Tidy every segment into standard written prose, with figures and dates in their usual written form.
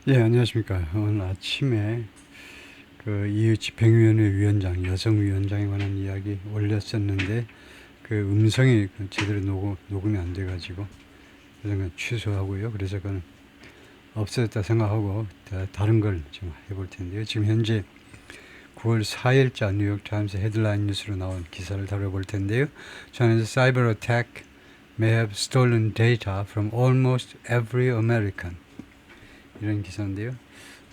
예, 안녕하십니까. 오늘 아침에 그 이웃집행위원회 위원장, 여성위원장에 관한 이야기 올렸었는데 그 음성이 제대로 녹음이 안 돼가지고 그래서 그냥 취소하고요. 그래서 그건 없어졌다 생각하고 다른 걸 좀 해볼 텐데요. 지금 현재 9월 4일자 뉴욕타임스 헤드라인 뉴스로 나온 기사를 다뤄볼 텐데요. 저는 Cyber attack may have stolen data from almost every American. 이런 기사인데요.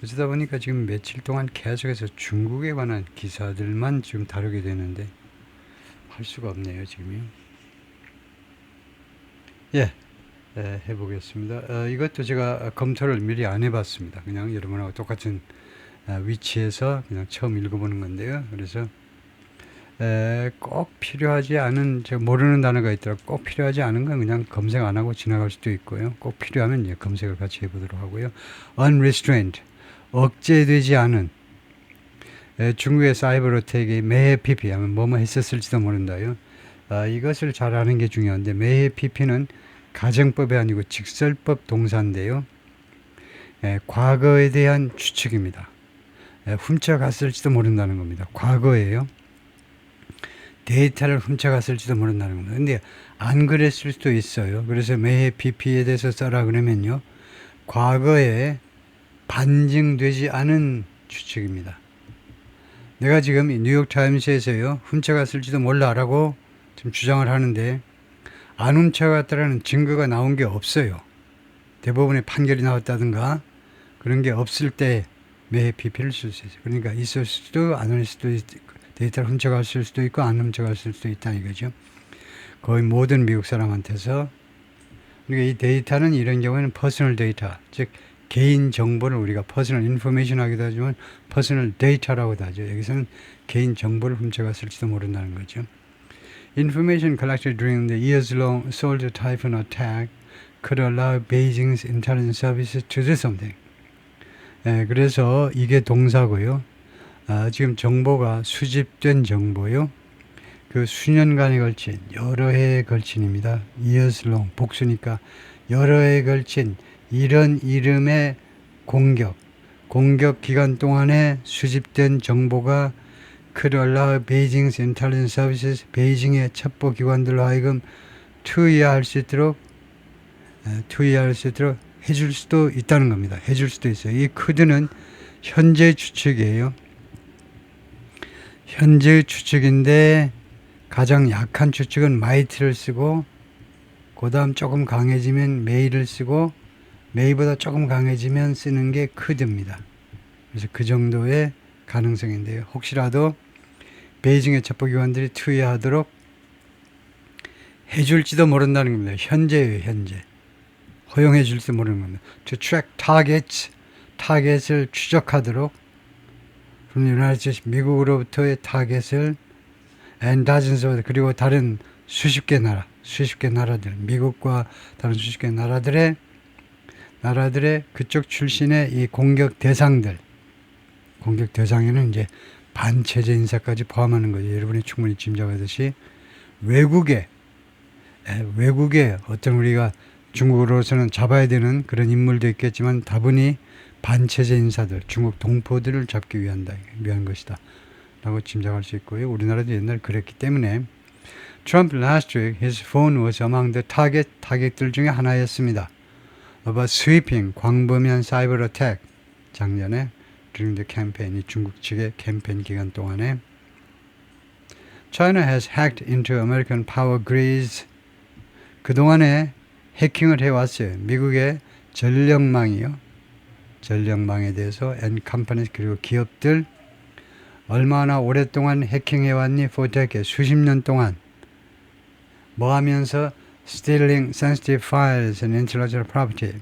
그러다 보니까 지금 며칠 동안 계속해서 중국에 관한 기사들만 지금 다루게 되는데 할 수가 없네요, 지금요. 예, 해보겠습니다. 이것도 제가 검토를 미리 안 해봤습니다. 그냥 여러분하고 똑같은 위치에서 그냥 처음 읽어보는 건데요. 그래서 꼭 필요하지 않은, 제가 모르는 단어가 있더라고. 꼭 필요하지 않은 건 그냥 검색 안 하고 지나갈 수도 있고요. 꼭 필요하면 이제 검색을 같이 해보도록 하고요. Unrestrained, 억제되지 않은 중국의 사이버 어택이 매해 PP 하면 뭐뭐 했었을지도 모른다요. 이것을 잘 아는 게 중요한데 매해 PP는 가정법이 아니고 직설법 동사인데요. 과거에 대한 추측입니다. 훔쳐갔을지도 모른다는 겁니다. 과거에요. 데이터를 훔쳐갔을지도 모른다는 겁니다. 근데 안 그랬을 수도 있어요. 그래서 매해 PP에 대해서 써라 그러면요. 과거에 반증되지 않은 추측입니다. 내가 지금 뉴욕타임스에서요. 훔쳐갔을지도 몰라라고 지금 주장을 하는데 안 훔쳐갔다라는 증거가 나온 게 없어요. 대법원의 판결이 나왔다든가 그런 게 없을 때 매해 PP를 쓸 수 있어요. 그러니까 있을 수도 안 할 수도 있고 데이터를 훔쳐갔을 수도 있고 안 훔쳐갔을 수도 있다 이거죠. 거의 모든 미국 사람한테서. 그러니까 이 데이터는 이런 경우에는 퍼스널 데이터, 즉 개인 정보를 우리가 퍼스널 인포메이션 하기도 하지만 퍼스널 데이터라고도 하죠. 여기서는 개인 정보를 훔쳐갔을지도 모른다는 거죠. Information collected during the years-long Soldier Typhoon attack could allow Beijing's intelligence services to do something. 그래서 이게 동사고요. 지금 정보가 수집된 정보요. 그 수년간에 걸친 여러 해에 걸친입니다. years long 복수니까 여러 해에 걸친 이런 이름의 공격 기간 동안에 수집된 정보가 could allow Beijing's intelligence services 베이징의 첩보 기관들로 하여금 투여할 수 있도록 해줄 수도 있다는 겁니다. 해줄 수도 있어요. 이 could는 현재 추측이에요. 현재 추측인데 가장 약한 추측은 might를 쓰고 그 다음 조금 강해지면 may를 쓰고 may보다 조금 강해지면 쓰는 게 could입니다. 그래서 그 정도의 가능성인데요. 혹시라도 베이징의 첩보기관들이 투여하도록 해줄지도 모른다는 겁니다. 현재예요. 현재. 허용해 줄지도 모르는 겁니다. To track targets, 타겟을 추적하도록 from the United States, 미국으로부터의 타겟을 and dozens of, 그리고 다른 수십 개 나라들, 미국과 다른 수십 개 나라들의 그쪽 출신의 이 공격 대상에는 이제 반체제 인사까지 포함하는 거죠. 여러분이 충분히 짐작하듯이 외국의 어떤 우리가 중국으로서는 잡아야 되는 그런 인물도 있겠지만 다분히 반체제 인사들, 중국 동포들을 잡기 위한 것이다 라고 짐작할 수 있고요. 우리나라도 옛날 그랬기 때문에 Trump last week, his phone was among the 타겟들 중에 하나였습니다. About sweeping, 광범위한 사이버 어택, 작년에 during the campaign, 이 중국 측의 캠페인 기간 동안에 China has hacked into American power grids. 그동안에 해킹을 해왔어요. 미국의 전력망에 대해서 and companies, 그리고 기업들 얼마나 오랫동안 해킹해왔니? for decades, 수십 년 동안 뭐 하면서 stealing sensitive files and intellectual property,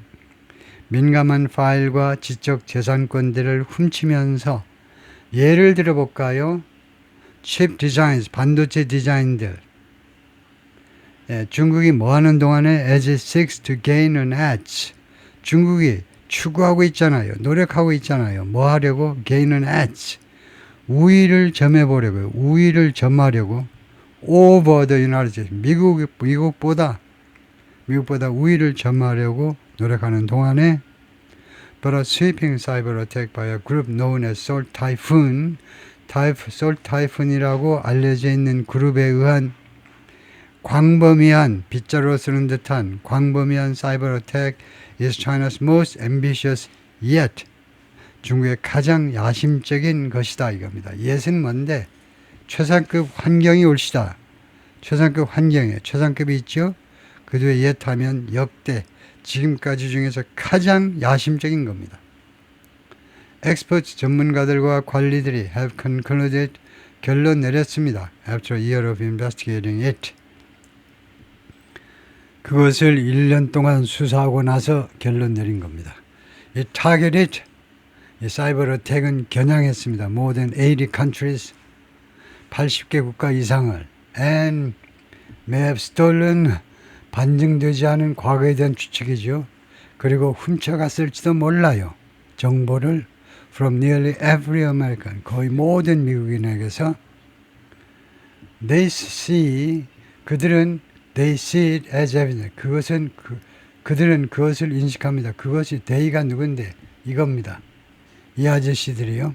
민감한 파일과 지적 재산권들을 훔치면서 예를 들어볼까요? chip designs, 반도체 디자인들. 중국이 뭐 하는 동안에 as it seeks to gain an edge, 중국이 추구하고 있잖아요. 노력하고 있잖아요. 뭐 하려고? gain an edge, 우위를 점해보려고요. 우위를 점하려고 over the United States, 미국보다 우위를 점하려고 노력하는 동안에 but a sweeping cyber attack by a group known as Salt Typhoon, Salt Typhoon이라고 알려져 있는 그룹에 의한 광범위한 빗자루 쓰는 듯한 광범위한 사이버 어택 is China's most ambitious yet. 중국의 가장 야심적인 것이다 이겁니다. yet은 뭔데? 최상급 환경이 올시다. 최상급 환경에 최상급이 있죠. 그 뒤에 yet 하면 역대 지금까지 중에서 가장 야심적인 겁니다. Experts 전문가들과 관리들이 have concluded 결론 내렸습니다. After a year of investigating it. 그것을 1년 동안 수사하고 나서 결론 내린 겁니다. It targeted, 이 사이버 어택은 겨냥했습니다. More than 80 countries, 80개 국가 이상을 and may have stolen, 반증되지 않은 과거에 대한 추측이죠. 그리고 훔쳐갔을지도 몰라요. 정보를 from nearly every American, 거의 모든 미국인에게서 they see, they see it as evidence. 그들은 그것을 인식합니다. 그것이 they가 누군데 이겁니다. 이 아저씨들이요.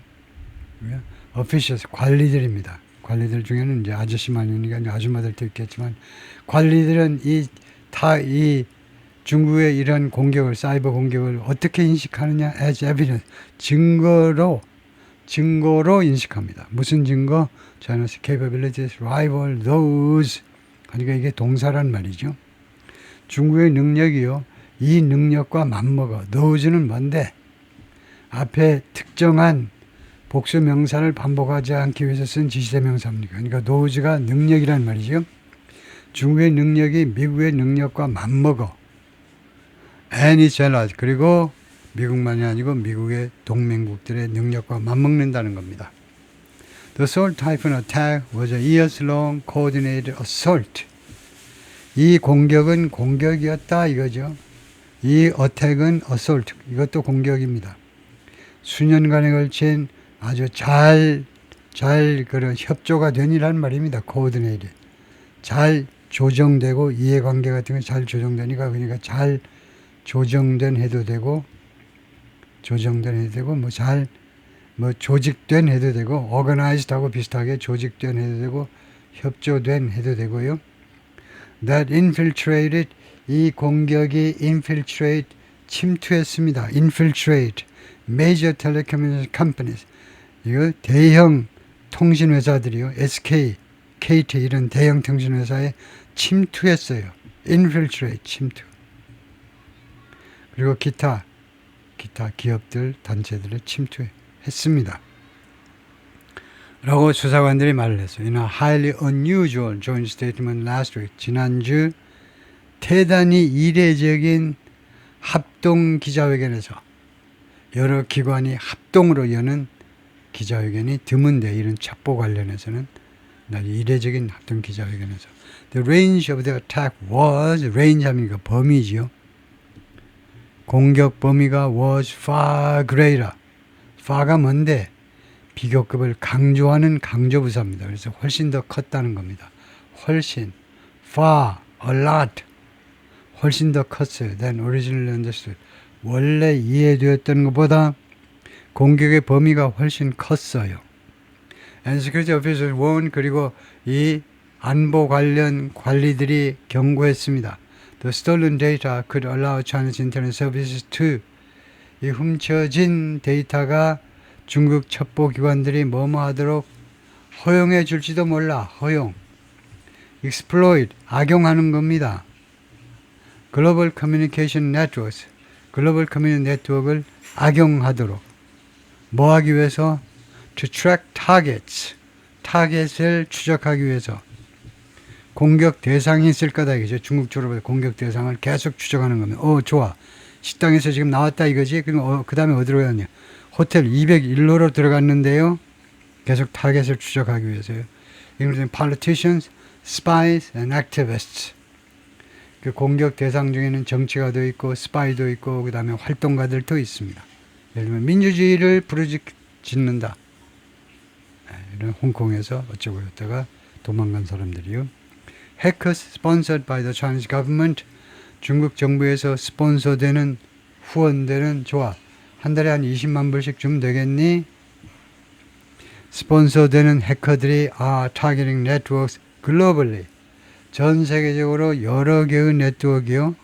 officials, 관리들입니다. 관리들 중에는 이제 아저씨만이니까 이제 아줌마들도 있겠지만 관리들은 이 중국의 이런 공격을, 사이버 공격을 어떻게 인식하느냐? as evidence. 증거로 인식합니다. 무슨 증거? China's capabilities rival those. 그러니까 이게 동사란 말이죠. 중국의 능력이요. 이 능력과 맞먹어. those는 뭔데? 앞에 특정한 복수 명사를 반복하지 않기 위해서 쓴 지시대명사입니다. 그러니까 those가 능력이란 말이죠. 중국의 능력이 미국의 능력과 맞먹어. and it's jealous. 그리고 미국만이 아니고 미국의 동맹국들의 능력과 맞먹는다는 겁니다. The Salt Typhoon attack was a years-long coordinated assault. 이 공격은 공격이었다 이거죠. 이 어택은 assault. 이것도 공격입니다. 수년간에 걸친 아주 잘 그런 협조가 된이란 말입니다. coordinated. 잘 조정되고 이해관계 같은 게 잘 조정되니까 그러니까 잘 조정된 해도 되고 조직된 해도 되고 organized하고 비슷하게 조직된 해도 되고 협조된 해도 되고요. That infiltrated, 이 공격이 infiltrate, 침투했습니다. infiltrate, major telecommunication companies, 이거 대형 통신회사들이요. SK, KT 이런 대형 통신회사에 침투했어요. infiltrate, 침투. 그리고 기타 기업들, 단체들을 침투했습니다. 라고 수사관들이 말을 했어요. In a highly unusual joint statement last week, 지난주 대단히 이례적인 합동 기자회견에서 여러 기관이 합동으로 여는 기자회견이 드문데 이런 첩보 관련해서는 이례적인 합동 기자회견에서 The range of the attack was, range 하면 범위지요. 공격 범위가 was far greater. far가 뭔데? 비교급을 강조하는 강조부사입니다. 그래서 훨씬 더 컸다는 겁니다. 훨씬, far, a lot, 훨씬 더 컸어요. than originally understood. 원래 이해되었던 것보다 공격의 범위가 훨씬 컸어요. And security officers warned, 그리고 이 안보 관련 관리들이 경고했습니다. The stolen data could allow China's internet services to, 이 훔쳐진 데이터가 중국 첩보기관들이 뭐뭐 하도록 허용해 줄지도 몰라. 허용. exploit, 악용하는 겁니다. Global Communication Networks, 글로벌 커뮤니케이션 네트워크를 악용하도록. 뭐 하기 위해서? To track targets, 타겟을 추적하기 위해서. 공격 대상이 있을 거다 이거죠. 중국 쪽으로 공격 대상을 계속 추적하는 겁니다. 좋아. 식당에서 지금 나왔다 이거지. 그럼 그 다음에 어디로 갔냐? 호텔 201호로 들어갔는데요. 계속 타겟을 추적하기 위해서요. including politicians, spies, and activists. 그 공격 대상 중에는 정치가도 있고 스파이도 있고 그 다음에 활동가들도 있습니다. 예를 들면 민주주의를 부르짖는다. 이런 홍콩에서 어쩌고 했다가 도망간 사람들이요. Hackers sponsored by the Chinese government, 중국 정부에서 스폰서되는 후원되는 좋아. 한 달에 한 20만 불씩 주면 되겠니? 스폰서 되는 해커들이 targeting networks globally. 전 세계적으로 여러 개의 네트워크요.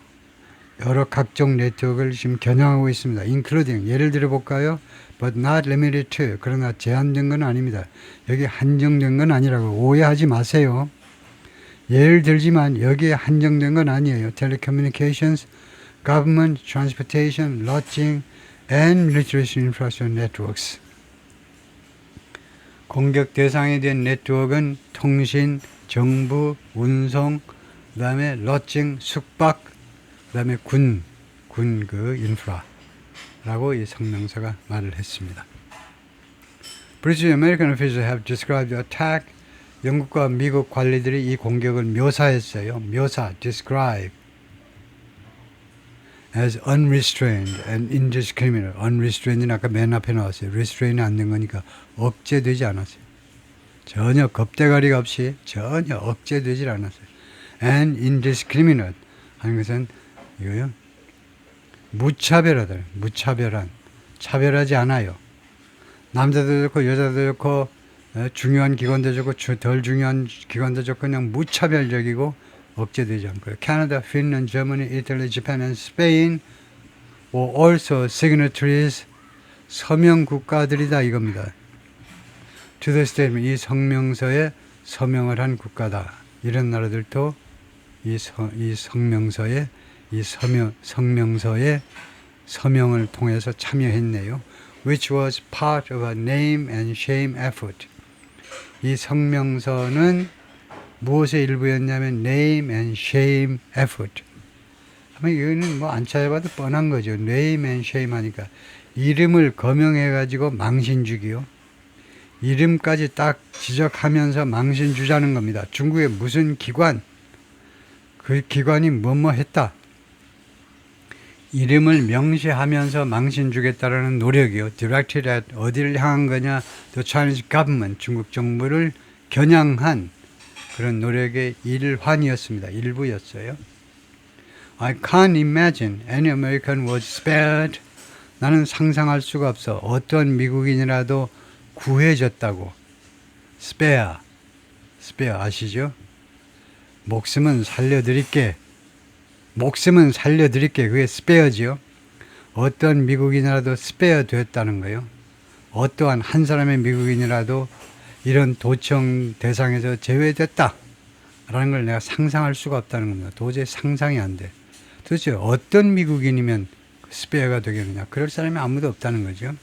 여러 각종 네트워크를 지금 겨냥하고 있습니다. including 예를 들어 볼까요? but not limited to 그러나 제한된 건 아닙니다. 여기 한정된 건 아니라고 오해하지 마세요. 예를 들지만 여기에 한정된 건 아니에요. telecommunications, government, transportation, lodging, and literacy infrastructure networks. 공격 대상이 된 네트워크는 통신, 정부, 운송, 그 다음에 lodging, 숙박, 그 다음에 군 인프라라고 이 성명서가 말을 했습니다. British American officials have described the attack. 영국과 미국 관리들이 이 공격을 묘사했어요. describe as unrestrained and indiscriminate. unrestrained는 아까 맨 앞에 나왔어요. restrain이 안 된 거니까 억제되지 않았어요. 전혀 겁대가리가 없이 전혀 억제되질 않았어요. and indiscriminate 하는 것은 이거요. 무차별한, 차별하지 않아요. 남자도 좋고 여자도 좋고 중요한 기관도 좋고 덜 중요한 기관도 좋고 그냥 무차별적이고 억제되지 않고요. Canada, Finland, Germany, Italy, Japan, and Spain were also signatories. 서명 국가들이다 이겁니다. To the statement, 이 성명서에 서명을 한 국가다. 이런 나라들도 이 성명서에 서명을 통해서 참여했네요. Which was part of a name and shame effort. 이 성명서는 무엇의 일부였냐면 name and shame effort. 이거는 뭐 안 찾아봐도 뻔한 거죠. name and shame 하니까 이름을 거명해가지고 망신 주기요. 이름까지 딱 지적하면서 망신 주자는 겁니다. 중국의 무슨 기관, 그 기관이 뭐뭐 했다. 이름을 명시하면서 망신 주겠다라는 노력이요. Directed at 어디를 향한 거냐? The Chinese government, 중국 정부를 겨냥한 그런 노력의 일환이었습니다. 일부였어요. I can't imagine any American was spared. 나는 상상할 수가 없어. 어떤 미국인이라도 구해졌다고. spare 아시죠? 목숨은 살려드릴게. 그게 spare지요. 어떤 미국인이라도 spare 됐다는 거예요. 어떠한 한 사람의 미국인이라도 이런 도청 대상에서 제외됐다 라는 걸 내가 상상할 수가 없다는 겁니다. 도저히 상상이 안 돼. 도대체 어떤 미국인이면 스페어가 되겠느냐. 그럴 사람이 아무도 없다는 거죠.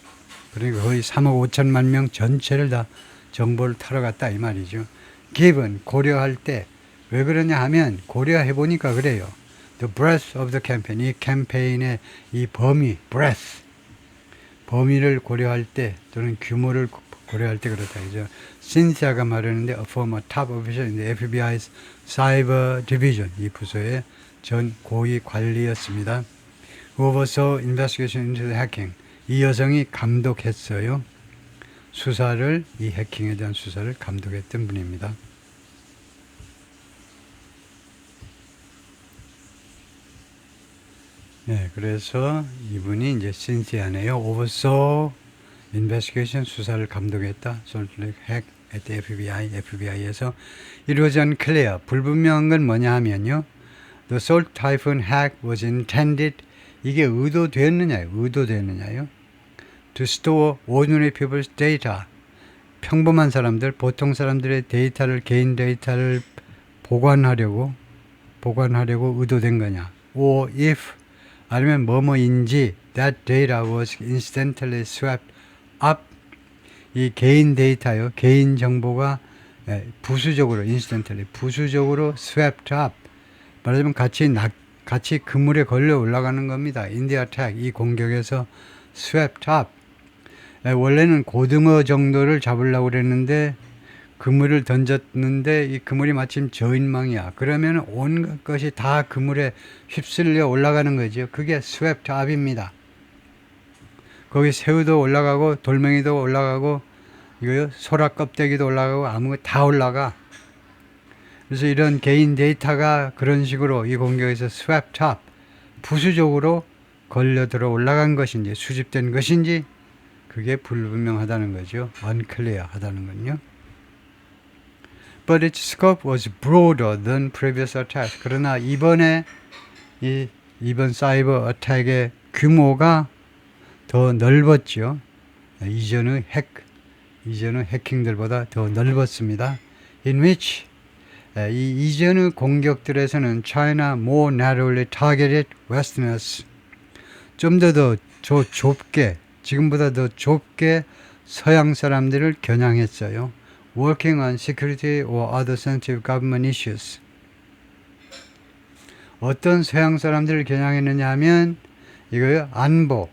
그러니까 거의 3억 5천만 명 전체를 다 정보를 타러 갔다 이 말이죠. given 고려할 때 왜 그러냐 하면 고려해 보니까 그래요. The breadth of the campaign, 이 캠페인의 이 범위, breadth, 범위를 고려할 때 또는 규모를 고려할 때 그렇다. 그죠? 신시아가 말하는데 a former top official in the FBI's cyber division, 이 부서의 전 고위 관리였습니다. Who oversaw investigation into the hacking. 이 여성이 감독했어요. 이 해킹에 대한 수사를 감독했던 분입니다. 네, 그래서 이분이 이제 신시아네요. oversaw investigation 수사를 감독했다. Salt Lake hack at the FBI에서 it was unclear. 불분명한 건 뭐냐 하면요. The Salt Typhoon hack was intended. 이게 의도되었느냐요. To store ordinary people's data. 평범한 사람들, 보통 사람들의 데이터를, 개인 데이터를 보관하려고 의도된 거냐. Or if 아니면 뭐뭐인지 that data was incidentally swept up. 이 개인 데이터요. 개인 정보가 부수적으로 swept up. 말하자면 같이 그물에 걸려 올라가는 겁니다. In the attack, 이 공격에서 swept up. 원래는 고등어 정도를 잡으려고 그랬는데 그물을 던졌는데 이 그물이 마침 저인망이야. 그러면 온갖 것이 다 그물에 휩쓸려 올라가는 거죠. 그게 swept up입니다. 거기 새우도 올라가고 돌멩이도 올라가고 이거요 소라 껍데기도 올라가고 아무것도 다 올라가. 그래서 이런 개인 데이터가 그런 식으로 이 공격에서 swept up 부수적으로 걸려 들어 올라간 것인지 수집된 것인지 그게 불분명하다는 거죠. unclear 하다는 건요. But its scope was broader than previous attacks. 그러나 이번 사이버 어택의 규모가 더 넓었죠. 이전의 해킹들보다 더 넓었습니다. In which 이 이전의 공격들에서는 China more narrowly targeted Westerners, 좀 더 좁게, 지금보다 더 좁게 서양 사람들을 겨냥했어요. Working on security or other sensitive government issues. 어떤 서양 사람들을 겨냥했느냐 하면 이거요, 안보.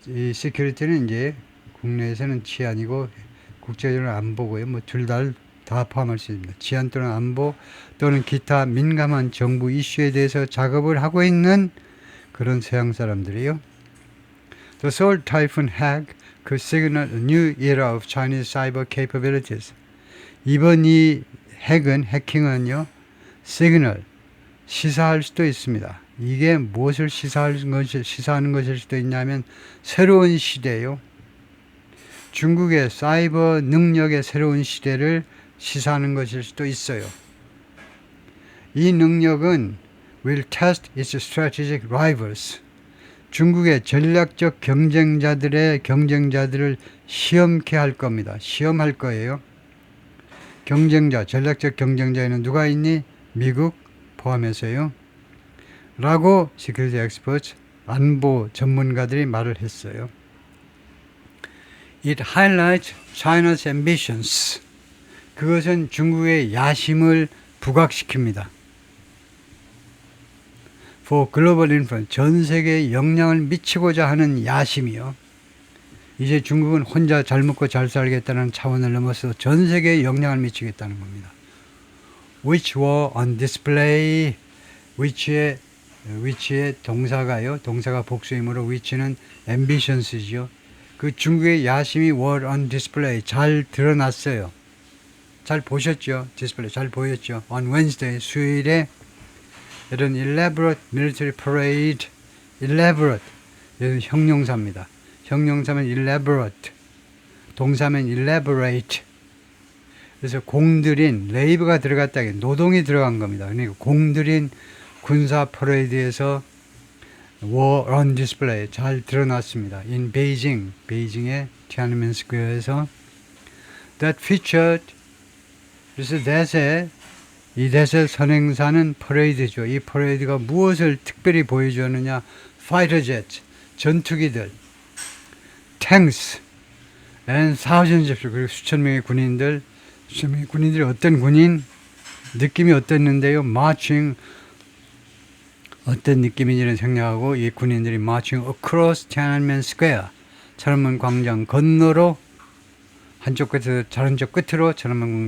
이 시큐리티는 이제 국내에서는 치안이고 국제적으로는 안보고요. 뭐 둘 다 포함할 수 있습니다. 치안 또는 안보 또는 기타 민감한 정부 이슈에 대해서 작업을 하고 있는 그런 서양 사람들이요. The Seoul Typhoon hack could signal a new era of Chinese cyber capabilities. 이번 이 해킹은요, 시그널, 시사할 수도 있습니다. 이게 무엇을 시사하는 것일 수도 있냐면 새로운 시대요. 중국의 사이버 능력의 새로운 시대를 시사하는 것일 수도 있어요. 이 능력은 will test its strategic rivals. 중국의 전략적 경쟁자들을 시험케 할 겁니다. 시험할 거예요. 전략적 경쟁자에는 누가 있니? 미국 포함해서요. 라고 시큐리티 엑스퍼트, 안보 전문가들이 말을 했어요. It highlights China's ambitions. 그것은 중국의 야심을 부각시킵니다. For global influence, 전 세계에 영향을 미치고자 하는 야심이요. 이제 중국은 혼자 잘 먹고 잘 살겠다는 차원을 넘어서 전 세계에 영향을 미치겠다는 겁니다. Which were on display. which의 동사가요. 동사가 복수이므로 which는 ambitions이죠. 그 중국의 야심이 were on display. 잘 드러났어요. 잘 보셨죠? 디스플레이 잘 보였죠? On Wednesday, 수요일에 이런 elaborate military parade, elaborate, 이건 형용사입니다. 형용사면 elaborate, 동사면 elaborate. 그래서 공들인, 레이브가 들어갔다, 노동이 들어간 겁니다. 그러니까 공들인 군사 퍼레이드에서 war on display, 잘 드러났습니다. In Beijing, 베이징의 티안안men 스퀘어에서 that featured, 그래서 이 대세 선행사는 퍼레이드죠. 이 퍼레이드가 무엇을 특별히 보여주느냐? 파이터 제트, 전투기들, tanks, and thousands of, 그리고 수천 명의 군인들이 어떤 군인? 느낌이 어땠는데요? marching, 어떤 느낌인지를 생각하고 이 군인들이 marching across Tiananmen Square, 천안문 광장 건너로, 한쪽 끝에서 다른 쪽 끝으로 천안문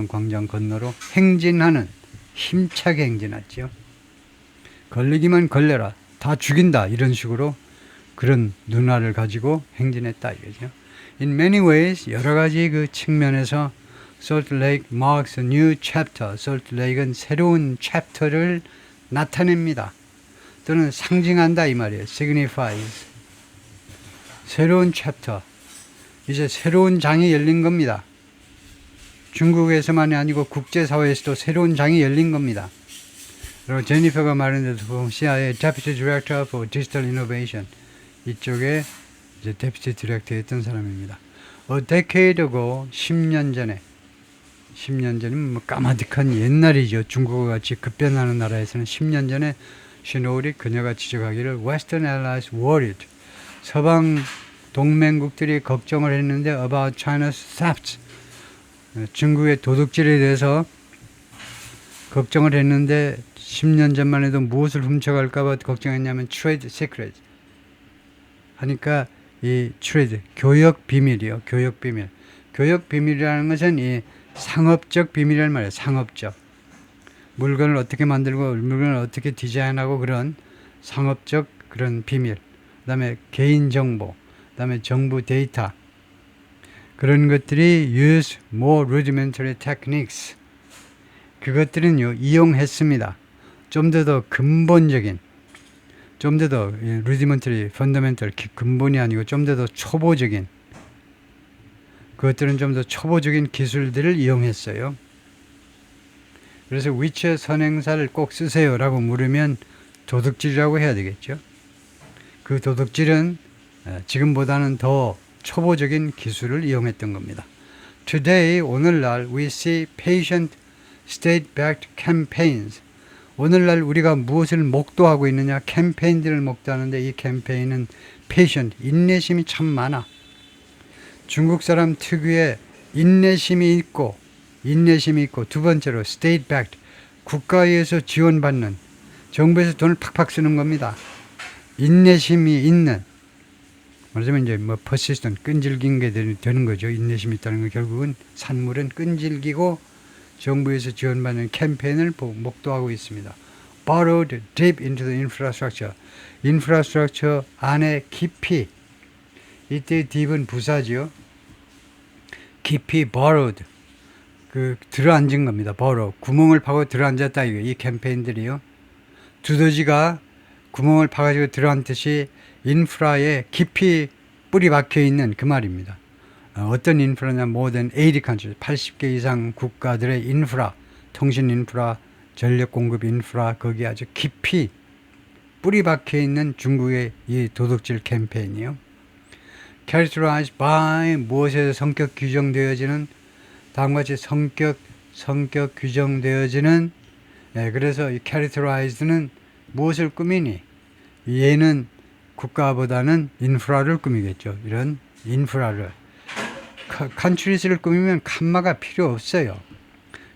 광장 건너로 행진하는, 힘차게 행진하죠. 걸리기만 걸려라, 다 죽인다, 이런 식으로 그런 눈알을 가지고 행진했다 이거죠. In many ways, 여러 가지 그 측면에서 Salt Lake marks a new chapter. Salt Lake은 새로운 챕터를 나타냅니다. 또는 상징한다 이 말이에요. signifies. 새로운 챕터. 이제 새로운 장이 열린 겁니다. 중국에서만이 아니고 국제사회에서도 새로운 장이 열린 겁니다. 그리고 제니퍼가 말했는데 CIA Deputy Director for Digital Innovation, 이쪽에 이제 Deputy Director였던 사람입니다. A decade ago, 10년 전이면 뭐 까마득한 옛날이죠. 중국과 같이 급변하는 나라에서는 10년 전에 시노울이 그녀가 지적하기를 Western allies worried, 서방 동맹국들이 걱정을 했는데 about China's theft, 중국의 도둑질에 대해서 걱정을 했는데 10년 전만 해도 무엇을 훔쳐갈까봐 걱정했냐면 trade secret 하니까 이 trade, 교역 비밀이요. 교역 비밀. 교역 비밀이라는 것은 이 상업적 비밀이란 말이에요. 상업적. 물건을 어떻게 만들고 물건을 어떻게 디자인하고 그런 상업적 그런 비밀. 그 다음에 개인정보. 그 다음에 정부 데이터. 그런 것들이 use more rudimentary techniques. 그것들은요, 이용했습니다. 좀 더 근본적인, 좀 더 rudimentary, fundamental, 근본이 아니고 좀 더 초보적인 그것들은 좀 더 초보적인 기술들을 이용했어요. 그래서 which 선행사를 꼭 쓰세요 라고 물으면 도둑질이라고 해야 되겠죠. 그 도둑질은 지금보다는 더 초보적인 기술을 이용했던 겁니다. Today, 오늘날 we see patient state-backed campaigns. 오늘날 우리가 무엇을 목도하고 있느냐? 캠페인들을 목도하는데 이 캠페인은 patient, 인내심이 참 많아. 중국 사람 특유의 인내심이 있고 두 번째로 state-backed, 국가에서 지원받는, 정부에서 돈을 팍팍 쓰는 겁니다. 인내심이 있는, 말하자면 이제 뭐 persistent, 끈질긴 게 되는 거죠. 인내심이 있다는 건 결국은 산물은 끈질기고 정부에서 지원받는 캠페인을 목도하고 있습니다. Borrowed deep into the infrastructure. 인프라스트럭처 안에 깊이, 이때 deep은 부사죠. 깊이 borrowed, 들어앉은 겁니다. borrow, 구멍을 파고 들어앉았다 이거. 이 캠페인들이요. 두더지가 구멍을 파가지고 들어앉듯이 인프라에 깊이 뿌리 박혀 있는 그 말입니다. 어떤 인프라냐? more than 80 countries, 80개 이상 국가들의 인프라, 통신 인프라, 전력 공급 인프라, 거기 아주 깊이 뿌리 박혀 있는 중국의 이 도둑질 캠페인이요. characterized by, 무엇에서 성격 규정되어지는, 다음과 같이 성격 규정되어지는, 그래서 이 characterized는 무엇을 꾸미니? 얘는 국가보다는 인프라를 꾸미겠죠. 이런 인프라를. countries를 꾸미면 칸마가 필요 없어요.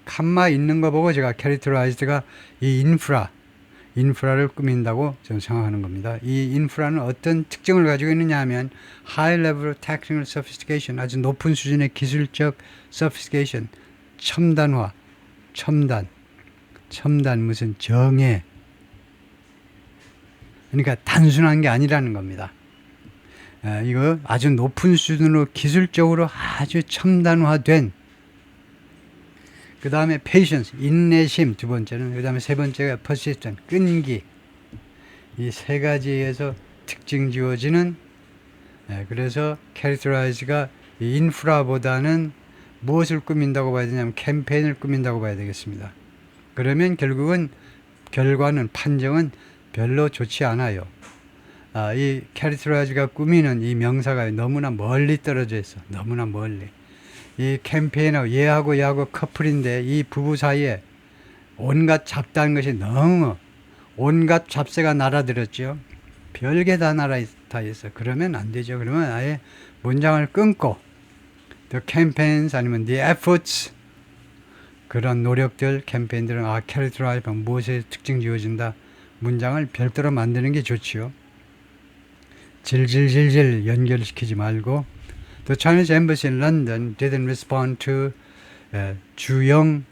칸마 있는 거 보고 제가 characterized가 이 인프라를 꾸민다고 저는 생각하는 겁니다. 이 인프라는 어떤 특징을 가지고 있느냐 하면 high level of technical sophistication, 아주 높은 수준의 기술적 sophistication, 첨단 무슨 정예, 그러니까 단순한 게 아니라는 겁니다. 이거 아주 높은 수준으로 기술적으로 아주 첨단화된, 그 다음에 patience, 인내심 두 번째는, 그 다음에 세 번째가 persistent, 끈기. 이 세 가지에서 특징 지어지는, 그래서 characterize가 인프라보다는 무엇을 꾸민다고 봐야 되냐면 캠페인을 꾸민다고 봐야 되겠습니다. 그러면 결국은 결과는, 판정은 별로 좋지 않아요. 이 characterize가 꾸미는 이 명사가 너무나 멀리 떨어져 있어. 너무나 멀리. 이 캠페인하고 얘하고 커플인데 이 부부 사이에 온갖 잡다한 것이 너무, 온갖 잡새가 날아들었죠. 별게 다 다 있어. 그러면 안 되죠. 그러면 아예 문장을 끊고 the campaigns 아니면 the efforts, 그런 노력들, 캠페인들은 characterize, 무엇에 특징 지어진다, 문장을 별도로 만드는 게 좋지요. 질질질질 연결시키지 말고. The Chinese embassy in London didn't respond to 주영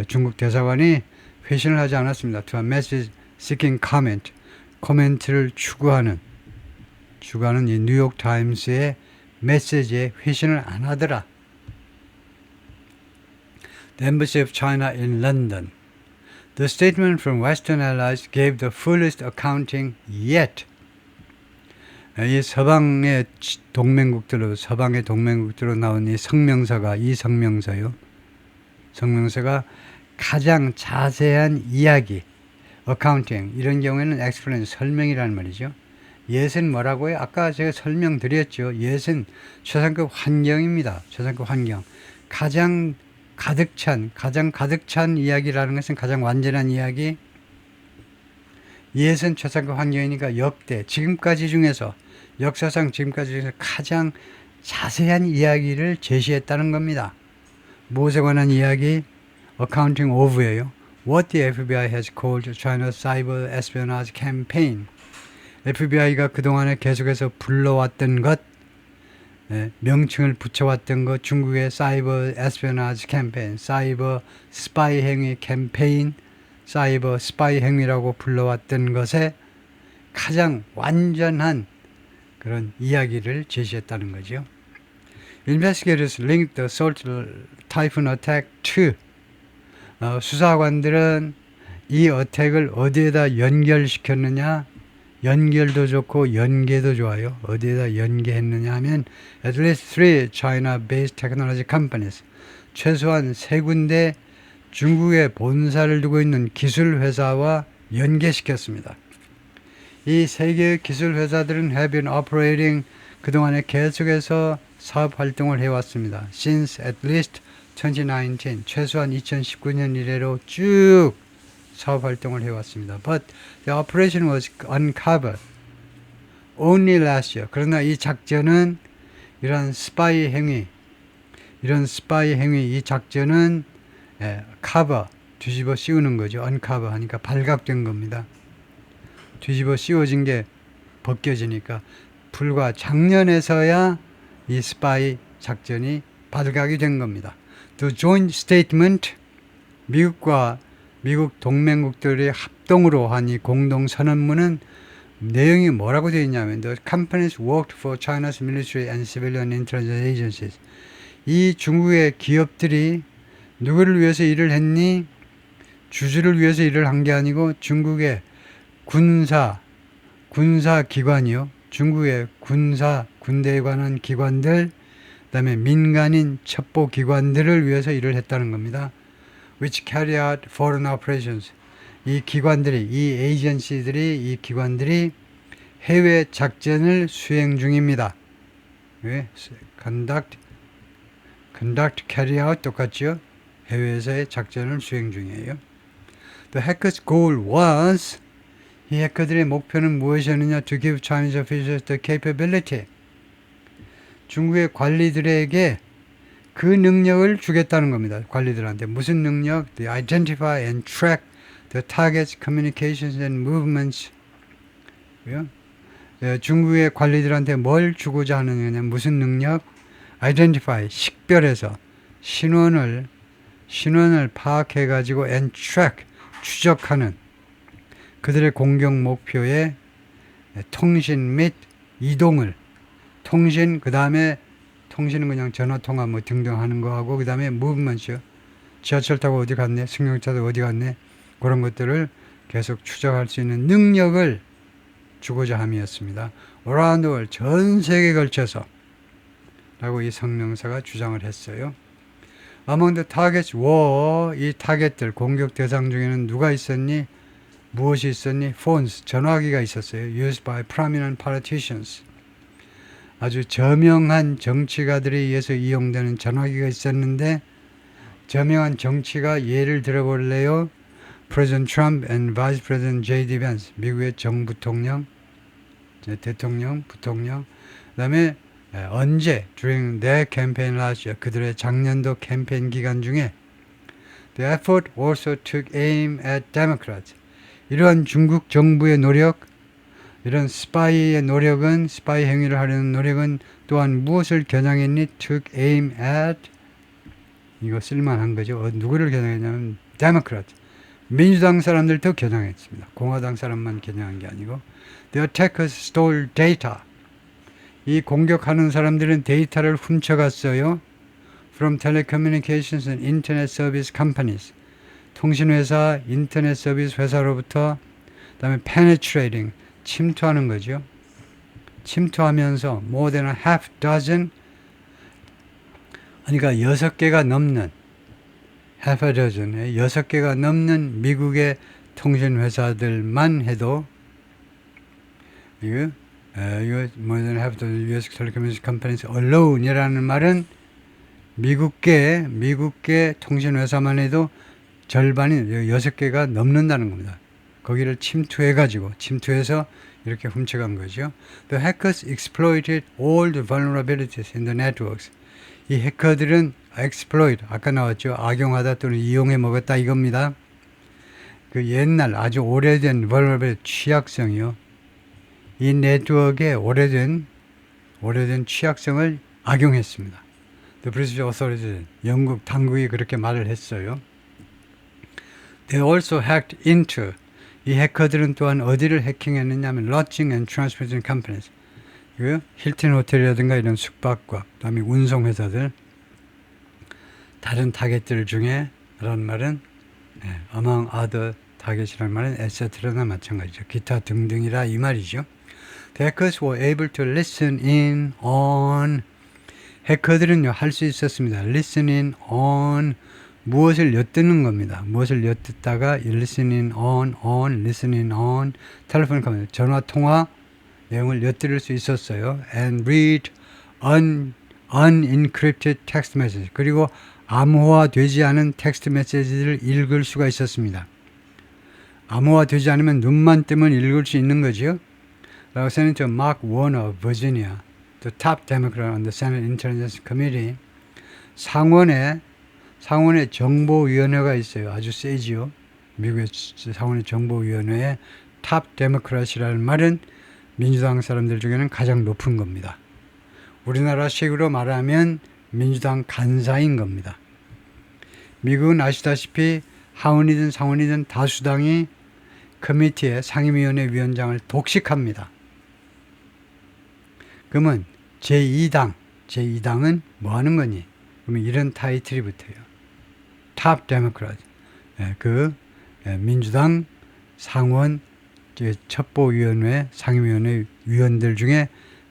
중국 대사관이 회신을 하지 않았습니다. To a message seeking comment, 코멘트를 추구하는 이 뉴욕 타임스의 메시지에 회신을 안 하더라. The Embassy of China in London. The statement from Western allies gave the fullest accounting yet. 이 서방의 동맹국들로 나온 이 성명서요. 성명서가 가장 자세한 이야기, accounting, 이런 경우에는 explain, 설명이라는 말이죠. yet은 뭐라고요? 아까 제가 설명드렸죠. yet은 최상급 환경입니다. 최상급 환경. 가장 가득 찬 이야기라는 것은 가장 완전한 이야기. yet은 최상급 환경이니까 역대, 역사상 지금까지 중에서 가장 자세한 이야기를 제시했다는 겁니다. 무엇에 관한 이야기? Accounting of예요. What the FBI has called China's cyber espionage campaign. FBI가 그동안에 계속해서 불러왔던 것, 명칭을 붙여왔던 것, 중국의 사이버 에스피오나지 캠페인, 사이버 스파이 행위 캠페인, 사이버 스파이 행위라고 불러왔던 것에 가장 완전한 그런 이야기를 제시했다는 거죠. Investigators linked the assault typhoon attack to, 수사관들은 이 어택을 어디에다 연결시켰느냐? 연결도 좋고 연계도 좋아요. 어디에다 연계했느냐 하면 at least 3 China-based technology companies, 최소한 3군데 중국에 본사를 두고 있는 기술 회사와 연계시켰습니다. 이 3개의 기술 회사들은 have been operating, 그동안에 계속해서 사업 활동을 해왔습니다. Since at least 2019, 최소한 2019년 이래로 쭉 사업 활동을 해왔습니다. But the operation was uncovered only last year. 그러나 이 작전은 이런 스파이 행위, 이 작전은 cover, 뒤집어 씌우는 거죠. uncover 하니까 발각된 겁니다. 뒤집어 씌워진 게 벗겨지니까 불과 작년에서야 이 스파이 작전이 발각이 된 겁니다. The joint statement, 미국과 미국 동맹국들의 합동으로 한 이 공동 선언문은 내용이 뭐라고 되어 있냐면 The companies worked for China's military and civilian intelligence agencies. 이 중국의 기업들이 누구를 위해서 일을 했니? 주주를 위해서 일을 한 게 아니고 중국의 군사 기관이요. 중국의 군대에 관한 기관들, 그 다음에 민간인 첩보 기관들을 위해서 일을 했다는 겁니다. which carry out foreign operations. 이 기관들이 해외 작전을 수행 중입니다. 왜? conduct, carry out 똑같죠? 해외에서의 작전을 수행 중이에요. The hackers' goal was, 이 해커들의 목표는 무엇이었느냐? To give Chinese officials the capability. 중국의 관리들에게 그 능력을 주겠다는 겁니다. 관리들한테. 무슨 능력? To identify and track the target's communications and movements. 중국의 관리들한테 뭘 주고자 하느냐? 무슨 능력? Identify, 식별해서 신원을 파악해가지고 and track, 추적하는 그들의 공격 목표의 통신 및 이동을, 그 다음에 통신은 그냥 전화통화 뭐 등등 하는 거하고, 그 다음에 무브먼트죠. 지하철 타고 어디 갔네, 승용차도 어디 갔네, 그런 것들을 계속 추적할 수 있는 능력을 주고자 함이었습니다. Around the world, 전 세계에 걸쳐서 라고 이 성명서가 주장을 했어요. Among the targets were, 이 타겟들, 공격 대상 중에는 누가 있었니? 무엇이 있었니? Phones, 전화기가 있었어요. Used by prominent politicians. 아주 저명한 정치가들에 의해서 이용되는 전화기가 있었는데, 저명한 정치가 예를 들어볼래요? President Trump and Vice President J.D. Vance, 미국의 정부통령, 대통령, 부통령. 그 다음에 언제? During their campaign last year, 그들의 작년도 캠페인 기간 중에 The effort also took aim at Democrats. 이러한 중국 정부의 노력, 이런 스파이 행위를 하려는 노력은 또한 무엇을 겨냥했니? Took aim at, 이거 쓸만한 거죠. 누구를 겨냥했냐면 Democrat, 민주당 사람들도 겨냥했습니다. 공화당 사람만 겨냥한 게 아니고. The attackers stole data. 이 공격하는 사람들은 데이터를 훔쳐갔어요. From telecommunications and internet service companies. 통신회사, 인터넷 서비스 회사로부터. 그 다음에 penetrating, 침투하는 거죠. 침투하면서 more than a half dozen, 그러니까 6개가 넘는, half a dozen, 6개가 넘는 미국의 통신회사들만 해도 이거 more than half dozen US telecommunications companies alone이라는 말은 미국계 통신회사만 해도 절반이 6개가 넘는다는 겁니다. 거기를 침투해서 이렇게 훔쳐간 거죠. The hackers exploited all the vulnerabilities in the networks. 이 해커들은 exploit, 아까 나왔죠. 악용하다 또는 이용해 먹었다 이겁니다. 그 옛날 아주 오래된 vulnerability, 취약성이요. 이 네트워크에 오래된 취약성을 악용했습니다. The British authorities, 영국 당국이 그렇게 말을 했어요. They also hacked into, 이 해커들은 또한 어디를 해킹했느냐 하면 lodging and transportation companies, 힐튼 호텔이라든가 이런 숙박과 그다음에 운송회사들, 다른 타겟들 중에 라는 말은 among other target이라는 말은 etcetera나 마찬가지죠. 기타 등등이라 이 말이죠. The hackers were able to listen in on 해커들은요 할 수 있었습니다. listen in on 무엇을 엿듣는 겁니다. 무엇을 엿듣다가 listen in on, listen in on 텔레폰 카메라 전화 통화 내용을 엿들을 수 있었어요. and read unencrypted text message 그리고 암호화되지 않은 텍스트 메시지를 읽을 수가 있었습니다. 암호화되지 않으면 눈만 뜨면 읽을 수 있는 거죠. 라고 세네이터 마크 워너 of Virginia, the top Democrat on the Senate Intelligence Committee 상원에 정보위원회가 있어요. 아주 세지요. 미국의 상원의 정보위원회에 탑 데모크рат이라는 말은 민주당 사람들 중에는 가장 높은 겁니다. 우리나라식으로 말하면 민주당 간사인 겁니다. 미국은 아시다시피 하원이든 상원이든 다수당이 커미티의 상임위원회 위원장을 독식합니다. 그러면 제2당은 뭐 하는 거니? 그러면 이런 타이틀이 붙어요. 탑 데모크rat. 민주당 상원 첩보위원회 상임위원회 위원들 중에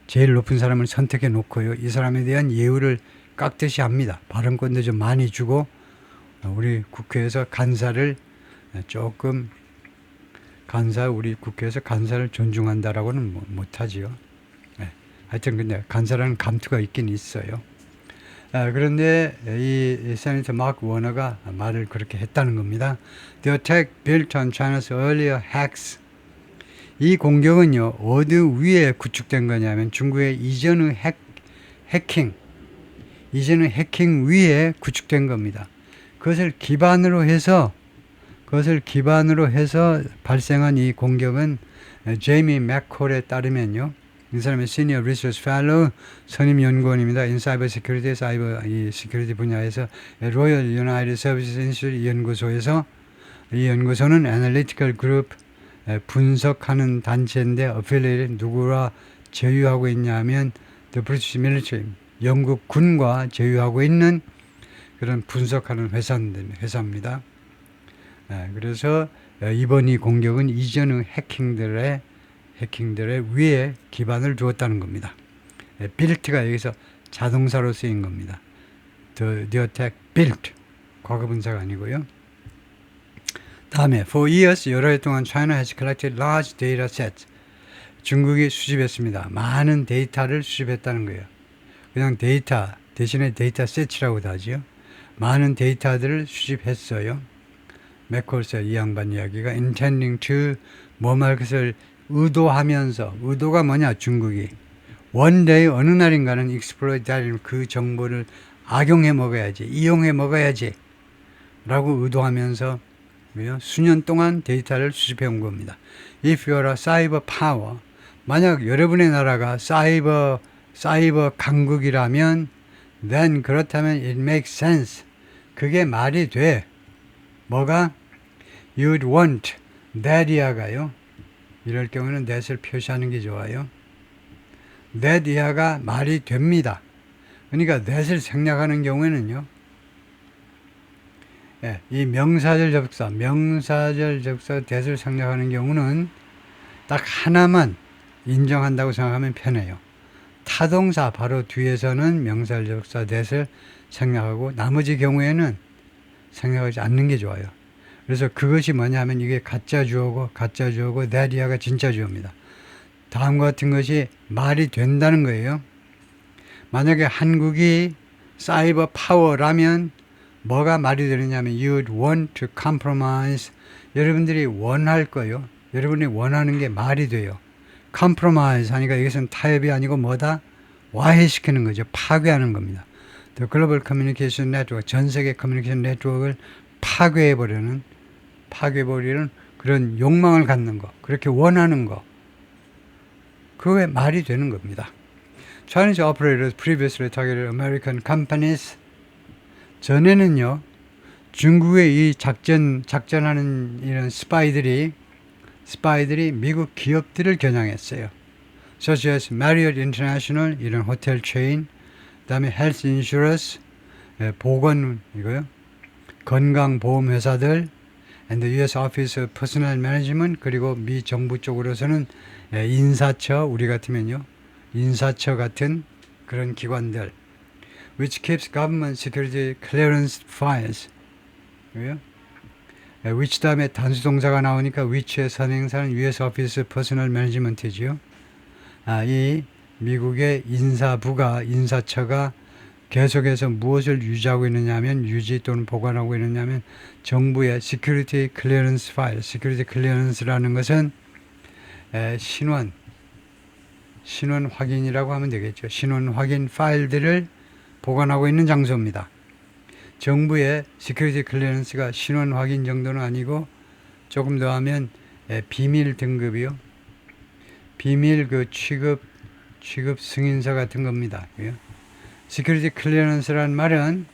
제일 높은 사람을 선택해 놓고요. 이 사람에 대한 예우를 깍듯이 합니다. 발언권도 좀 많이 주고 우리 국회에서 우리 국회에서 간사를 존중한다라고는 못하지요. 하여튼 근데 간사라는 감투가 있긴 있어요. 그런데 이 세네이터 마크 워너가 말을 그렇게 했다는 겁니다. The attack built on China's earlier hacks. 이 공격은요 어디 위에 구축된 거냐면 중국의 이전의 해킹 위에 구축된 겁니다. 그것을 기반으로 해서 발생한 이 공격은 제이미 맥콜에 따르면요. 이 사람의 시니어 리서치 펠로우 선임 연구원입니다. 인 사이버 시큐리티 이 시큐리티 분야에서 로열 유나이티드 서비스 인스티튜트 연구소에서 이 연구소는 애널리티컬 그룹 분석하는 단체인데 어필리에이트 누구와 제휴하고 있냐면 The British Military 영국 군과 제휴하고 있는 그런 분석하는 회사입니다. 그래서 이번 이 공격은 이전의 해킹들의 위에 기반을 두었다는 겁니다. built가 여기서 자동사로 쓰인 겁니다. The attack built 과거분사가 아니고요. 다음에 for years 여러 해 동안 China has collected large data sets. 중국이 수집했습니다. 많은 데이터를 수집했다는 거예요. 그냥 데이터 대신에 데이터 셋이라고도 하죠. 많은 데이터들을 수집했어요. 맥콜스 이 양반 이야기가 intending to 뭐말 것을 의도하면서 의도가 뭐냐 중국이 one day 어느 날인가는 exploit that 그 정보를 악용해 먹어야지 이용해 먹어야지 라고 의도하면서 수년 동안 데이터를 수집해 온 겁니다. If you're a cyber power 만약 여러분의 나라가 사이버 강국이라면 then 그렇다면 it makes sense 그게 말이 돼. 뭐가? You'd want that 이하가요. 이럴 경우는 that을 표시하는 게 좋아요. that 이하가 말이 됩니다. 그러니까 that을 생략하는 경우에는요. 이 명사절 접속사 that을 생략하는 경우는 딱 하나만 인정한다고 생각하면 편해요. 타동사 바로 뒤에서는 명사절 접속사 that을 생략하고 나머지 경우에는 생략하지 않는 게 좋아요. 그래서 그것이 뭐냐면 이게 가짜 주어고 that 이하가 진짜 주어입니다. 다음과 같은 것이 말이 된다는 거예요. 만약에 한국이 사이버 파워라면 뭐가 말이 되느냐면 you'd want to compromise 여러분들이 원할 거예요. 여러분이 원하는 게 말이 돼요. compromise 하니까 이것은 타협이 아니고 뭐다? 와해시키는 거죠. 파괴하는 겁니다. The Global Communication Network 전 세계 커뮤니케이션 네트워크를 파괴해버리는 그런 욕망을 갖는 거 그렇게 원하는 거 그게 말이 되는 겁니다. Chinese operators previously targeted American companies 전에는요 중국의 이 작전하는 이런 스파이들이 미국 기업들을 겨냥했어요. Such as Marriott International 이런 호텔 체인, 그다음에 Health Insurance 보건 이거요, 건강보험 회사들, and the U.S. Office of Personnel Management, 그리고 미 정부 쪽으로서는 인사처, 우리 같으면요 인사처 같은 그런 기관들, which keeps government security clearance files. 왜요? which 다음에 단수동사가 나오니까 which의 선행사는 U.S. Office of Personnel Management이지요. 이 미국의 인사부가, 인사처가 계속해서 무엇을 유지하고 있느냐 하면, 유지 또는 보관하고 있느냐 하면 정부의 Security Clearance File, Security Clearance라는 것은 신원 확인이라고 하면 되겠죠. 신원 확인 파일들을 보관하고 있는 장소입니다. 정부의 Security Clearance가 신원 확인 정도는 아니고 조금 더 하면 비밀 등급이요. 비밀 취급 승인서 같은 겁니다. Security Clearance라는 말은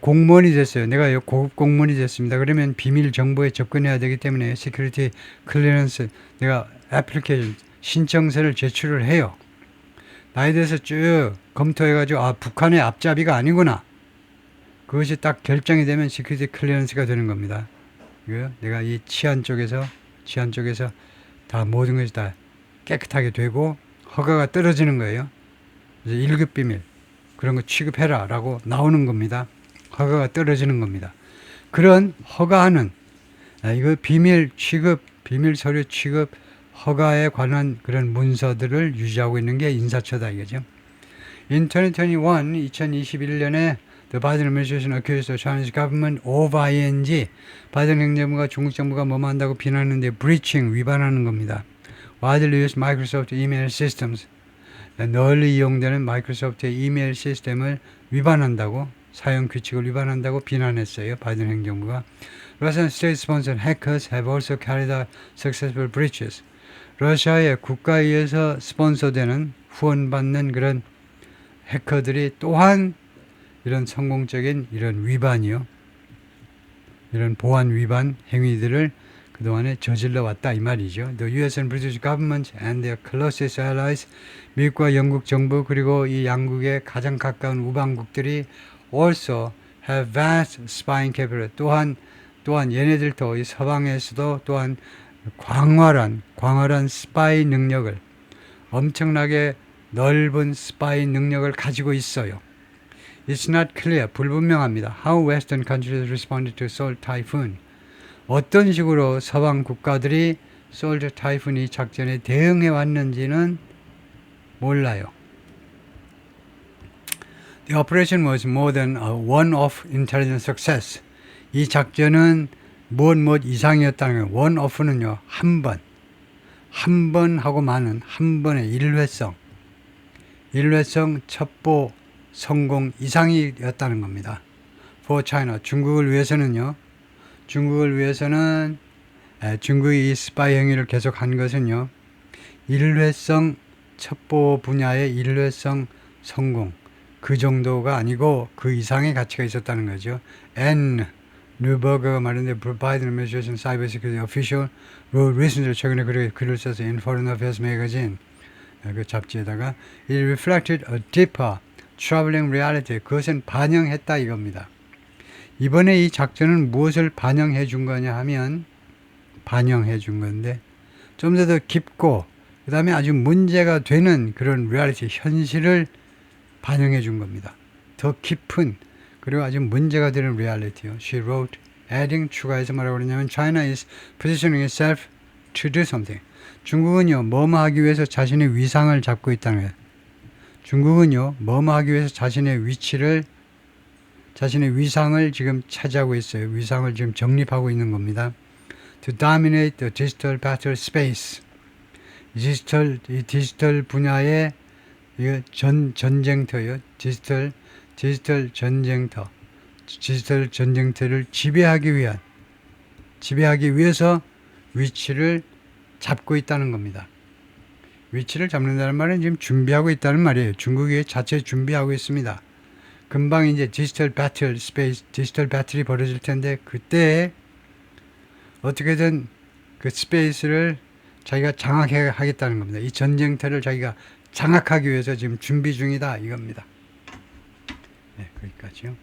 공무원이 됐어요. 내가 고급 공무원이 됐습니다. 그러면 비밀 정보에 접근해야 되기 때문에 Security Clearance, 내가 애플리케이션 신청서를 제출을 해요. 나에 대해서 쭉 검토해가지고 북한의 앞잡이가 아니구나. 그것이 딱 결정이 되면 Security Clearance가 되는 겁니다. 내가 이 치안 쪽에서 다 모든 것이 다 깨끗하게 되고 허가가 떨어지는 거예요. 그래서 1급 비밀 그런 거 취급해라 라고 나오는 겁니다. 허가가 떨어지는 겁니다. 그런 허가하는 이거 비밀 취급, 비밀 서류 취급 허가에 관한 그런 문서들을 유지하고 있는 게 인사처다 이거죠. In 2021년에 The Biden administration accused the Chinese government of ING, 바이든 행정부가 중국 정부가 뭐뭐 한다고 비난하는데 breaching, 위반하는 겁니다. widely used Microsoft email systems, 널리 이용되는 마이크로소프트의 이메일 시스템을 위반한다고, 사용 규칙을 위반한다고 비난했어요. 바이든 행정부가. Russian state-sponsored hackers have also carried out successful breaches. 러시아의 국가에 의해서 스폰서되는, 후원받는 그런 해커들이 또한 이런 성공적인 이런 위반이요, 이런 보안 위반 행위들을 그동안에 저질러 왔다 이 말이죠. The US and British government and their closest allies, 미국과 영국 정부 그리고 이 양국의 가장 가까운 우방국들이 also have vast spying capability. 또한 얘네들도 이 서방에서도 또한 광활한 스파이 능력을, 엄청나게 넓은 스파이 능력을 가지고 있어요. It's not clear, 불분명합니다. How Western countries responded to Salt Typhoon. 어떤 식으로 서방 국가들이 Salt Typhoon 이 작전에 대응해 왔는지는 몰라요. The operation was more than a one-off intelligence success. 이 작전은 무엇 이상이었다는 거예요. one-off는요, 한 번 하고 마는 한 번의 일회성 첩보 성공 이상이었다는 겁니다. For China, 중국을 위해서는 중국이 이 스파이 행위를 계속한 것은요, 일회성 첩보 분야의 일회성 성공 그 정도가 아니고 그 이상의 가치가 있었다는 거죠. N. 뉴버그가 말했는데 Biden administration cybersecurity official wrote recently, 최근에 글을 써서 in Foreign Affairs magazine 그 잡지에다가 it reflected a deeper troubling reality. 그것은 반영했다 이겁니다. 이번에 이 작전은 무엇을 반영해 준 거냐 하면, 반영해 준 건데 좀 더 깊고 그 다음에 아주 문제가 되는 그런 리얼리티, 현실을 반영해 준 겁니다. 더 깊은 그리고 아주 문제가 되는 리얼리티요. She wrote, adding, 추가해서 뭐라고 그러냐면 China is positioning itself to do something. 중국은요, 뭐뭐 하기 위해서 자신의 위상을 잡고 있다는 거예요. 중국은요, 뭐뭐 하기 위해서 자신의 위상을 지금 차지하고 있어요. 위상을 지금 정립하고 있는 겁니다. To dominate the digital battle space. 이 디지털 분야의 전쟁터요. 디지털 전쟁터를 지배하기 위해서 위치를 잡고 있다는 겁니다. 위치를 잡는다는 말은 지금 준비하고 있다는 말이에요. 중국이 자체 준비하고 있습니다. 금방 이제 디지털 배틀이 벌어질 텐데 그때 어떻게든 그 스페이스를 자기가 장악하겠다는 겁니다. 이 전쟁터를 자기가 장악하기 위해서 지금 준비 중이다 이겁니다. 네, 거기까지요.